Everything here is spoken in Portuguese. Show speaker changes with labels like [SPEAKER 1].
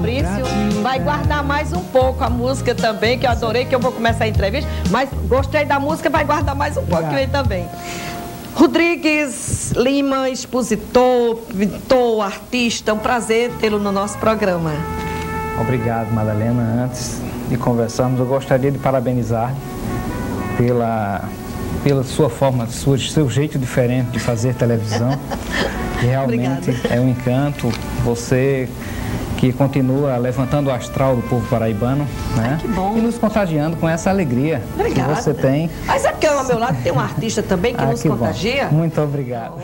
[SPEAKER 1] Fabrício vai guardar mais um pouco a música também, que eu adorei, que eu vou começar a entrevista, mas gostei da música, vai guardar mais um pouquinho aí também. Rodrigues Lima, expositor, pintor, artista, um prazer tê-lo no nosso programa.
[SPEAKER 2] Obrigado, Madalena. Antes de conversarmos, eu gostaria de parabenizar pela sua forma, seu jeito diferente de fazer televisão. Que realmente é um encanto. Você que continua levantando o astral do povo paraibano, né?
[SPEAKER 1] Que bom.
[SPEAKER 2] E nos contagiando com essa alegria que você tem.
[SPEAKER 1] Mas é porque ao meu lado tem um artista também que nos contagia.
[SPEAKER 2] Bom. Muito obrigado.